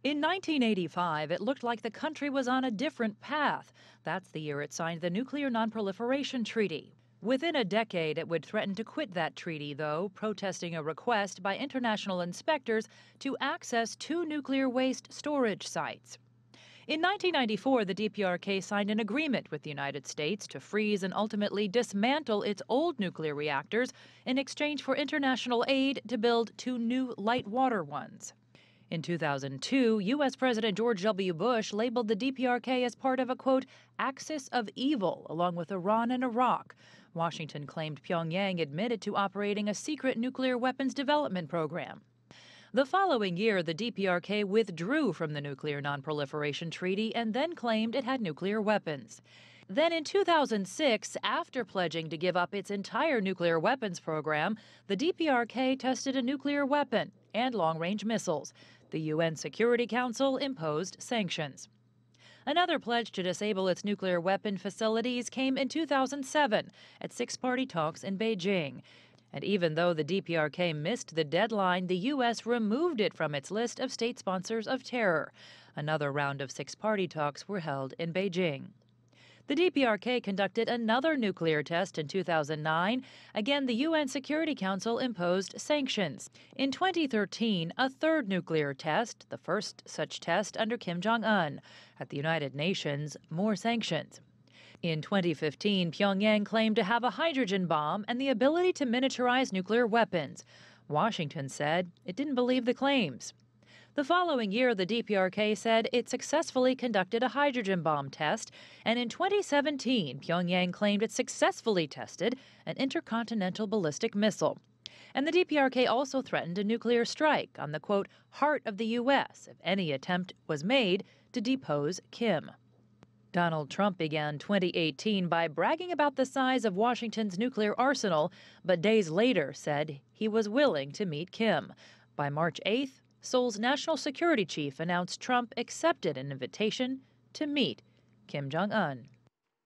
In 1985, it looked like the country was on a different path. That's the year it signed the Nuclear Nonproliferation Treaty. Within a decade, it would threaten to quit that treaty, though, protesting a request by international inspectors to access two nuclear waste storage sites. In 1994, the DPRK signed an agreement with the United States to freeze and ultimately dismantle its old nuclear reactors in exchange for international aid to build two new light water ones. In 2002, U.S. President George W. Bush labeled the DPRK as part of a, quote, axis of evil, along with Iran and Iraq. Washington claimed Pyongyang admitted to operating a secret nuclear weapons development program. The following year, the DPRK withdrew from the Nuclear Nonproliferation Treaty and then claimed it had nuclear weapons. Then in 2006, after pledging to give up its entire nuclear weapons program, the DPRK tested a nuclear weapon and long-range missiles. The UN Security Council imposed sanctions. Another pledge to disable its nuclear weapon facilities came in 2007 at six-party talks in Beijing. And even though the DPRK missed the deadline, the U.S. removed it from its list of state sponsors of terror. Another round of six-party talks were held in Beijing. The DPRK conducted another nuclear test in 2009. Again, the UN Security Council imposed sanctions. In 2013, a third nuclear test, the first such test under Kim Jong-un. At the United Nations, more sanctions. In 2015, Pyongyang claimed to have a hydrogen bomb and the ability to miniaturize nuclear weapons. Washington said it didn't believe the claims. The following year, the DPRK said it successfully conducted a hydrogen bomb test, and in 2017, Pyongyang claimed it successfully tested an intercontinental ballistic missile. And the DPRK also threatened a nuclear strike on the, quote, heart of the U.S. if any attempt was made to depose Kim. Donald Trump began 2018 by bragging about the size of Washington's nuclear arsenal, but days later said he was willing to meet Kim. By March 8th, Seoul's national security chief announced Trump accepted an invitation to meet Kim Jong-un.